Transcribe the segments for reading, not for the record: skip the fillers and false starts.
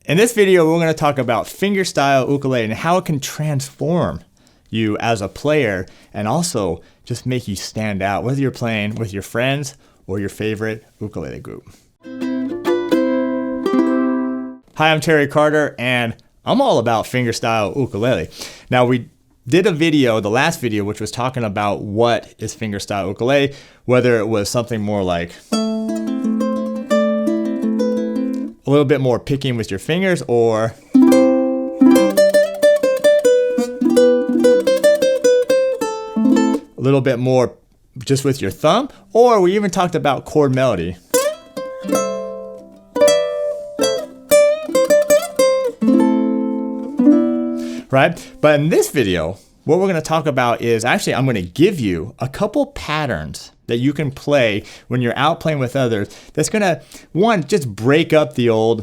In this video, we're going to talk about fingerstyle ukulele and how it can transform you as a player and also just make you stand out, whether you're playing with your friends or your favorite ukulele group. Hi, I'm Terry Carter, and I'm all about fingerstyle ukulele. Now, we did a video, the last video, which was talking about what is fingerstyle ukulele, whether it was something more like a little bit more picking with your fingers, or a little bit more just with your thumb, or we even talked about chord melody. Right? But in this video, what we're going to talk about is actually I'm going to give you a couple patterns that you can play when you're out playing with others that's going to, one, just break up the old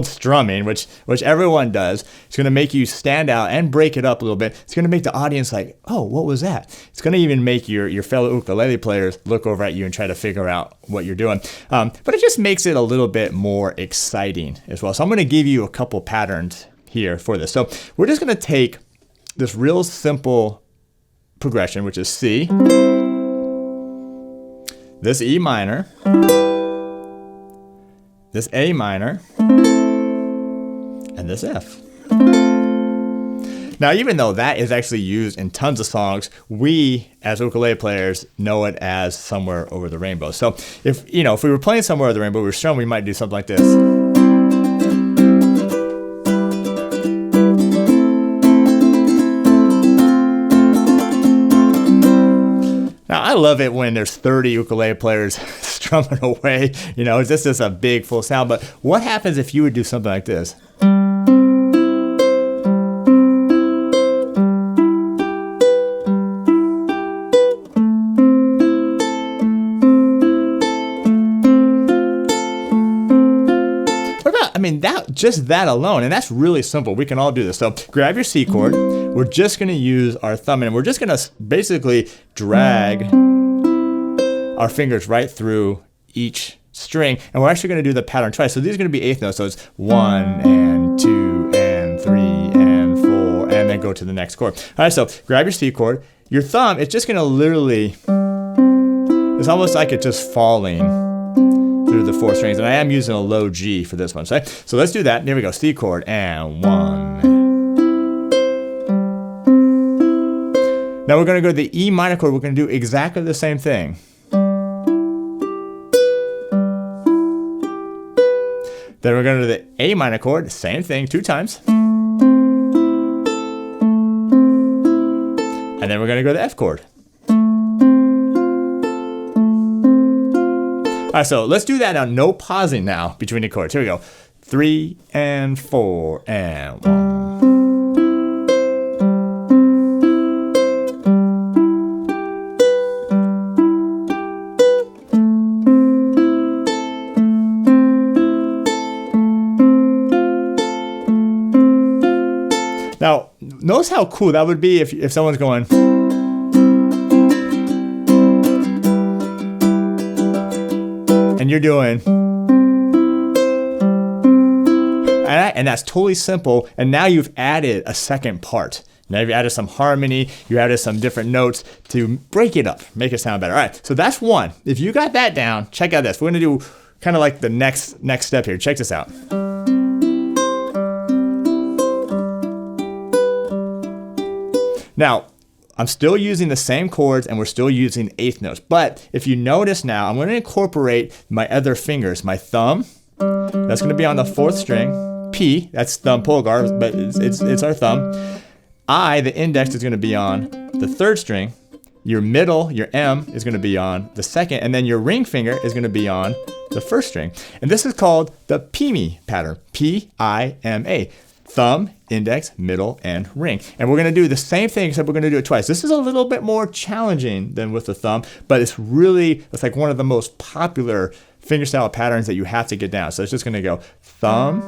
strumming, which everyone does. It's going to make you stand out and break it up a little bit. It's going to make the audience like, oh, what was that? It's going to even make your fellow ukulele players look over at you and try to figure out what you're doing. But it just makes it a little bit more exciting as well. So I'm going to give you a couple patterns here for this. So we're just going to take this real simple progression, which is C, this E minor, this A minor, and this F. Now, even though that is actually used in tons of songs, we as ukulele players know it as Somewhere Over the Rainbow. So if we were playing Somewhere Over the Rainbow, we were strumming, we might do something like this. Now, I love it when there's 30 ukulele players strumming away. It's just a big full sound. But what happens if you would do something like this? That alone, and that's really simple. We can all do this. So grab your C chord. We're just going to use our thumb, and we're just going to basically drag our fingers right through each string, and we're actually going to do the pattern twice. So these are going to be eighth notes. So it's 1 and 2 and 3 and 4, and then go to the next chord. All right, so grab your C chord. Your thumb, it's just going to literally, it's almost like it's just falling through the 4 strings, and I am using a low G for this one. So let's do that. Here we go. C chord and 1. Now we're going to go to the E minor chord. We're going to do exactly the same thing. Then we're going to the A minor chord. Same thing 2 times. And then we're going to go to the F chord. All right, so let's do that now. No pausing now between the chords. Here we go. 3 and 4 and 1. Now, notice how cool that would be if someone's going. And you're doing, and that's totally simple. And now you've added a second part. Now you've added some harmony, you added some different notes to break it up, make it sound better. All right, so that's one. If you got that down, check out this. We're gonna do kind of like the next step here. Check this out. Now, I'm still using the same chords and we're still using eighth notes. But if you notice now, I'm going to incorporate my other fingers. My thumb, that's going to be on the 4th string. P, that's thumb pulgar, but it's our thumb. I, the index, is going to be on the 3rd string. Your middle, your M, is going to be on the 2nd. And then your ring finger is going to be on the 1st string. And this is called the P-M-E pattern. P-I-M-A. Thumb, index, middle, and ring. And we're going to do the same thing, except we're going to do it twice. This is a little bit more challenging than with the thumb, but it's like one of the most popular fingerstyle patterns that you have to get down. So it's just going to go thumb,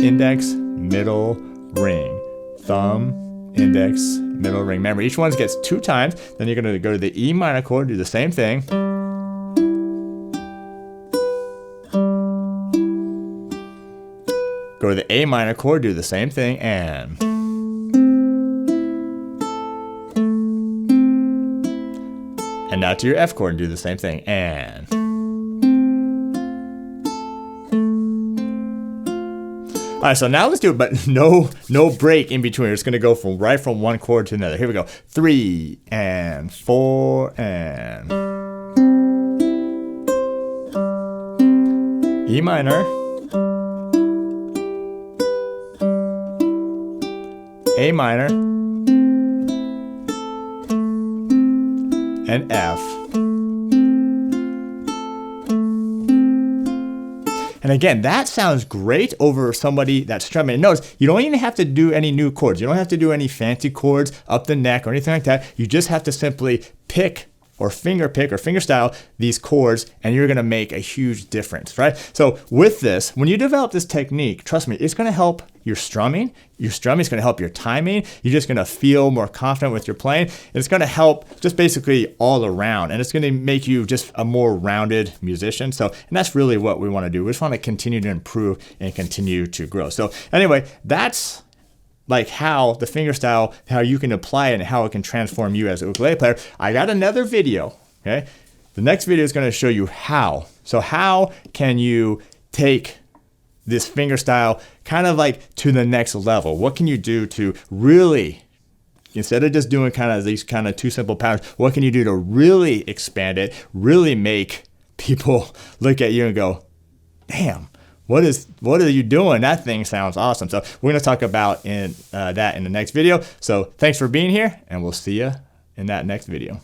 index, middle, ring. Thumb, index, middle, ring. Remember, each one gets 2 times. Then you're going to go to the E minor chord, do the same thing. Go to the A minor chord, do the same thing, and. And now to your F chord and do the same thing, and. All right, so now let's do it, but no break in between. It's gonna go right from one chord to another. Here we go. 3 and 4 and. E minor. A minor. And F. And again, that sounds great over somebody that's strumming. And notice, you don't even have to do any new chords. You don't have to do any fancy chords up the neck or anything like that. You just have to simply pick or fingerstyle these chords, and you're gonna make a huge difference, right? So with this, when you develop this technique, trust me, it's gonna help your strumming. Your strumming is gonna help your timing. You're just gonna feel more confident with your playing. It's gonna help just basically all around, and it's gonna make you just a more rounded musician. So, and that's really what we wanna do. We just wanna continue to improve and continue to grow. So anyway, that's like how the fingerstyle, how you can apply it and how it can transform you as a ukulele player. I got another video, okay? The next video is gonna show you how. So how can you take this fingerstyle kind of like to the next level? What can you do to really, instead of just doing kind of these kind of two simple patterns, what can you do to really expand it, really make people look at you and go, damn, what are you doing? That thing sounds awesome. So we're going to talk about that in the next video. So thanks for being here, and we'll see you in that next video.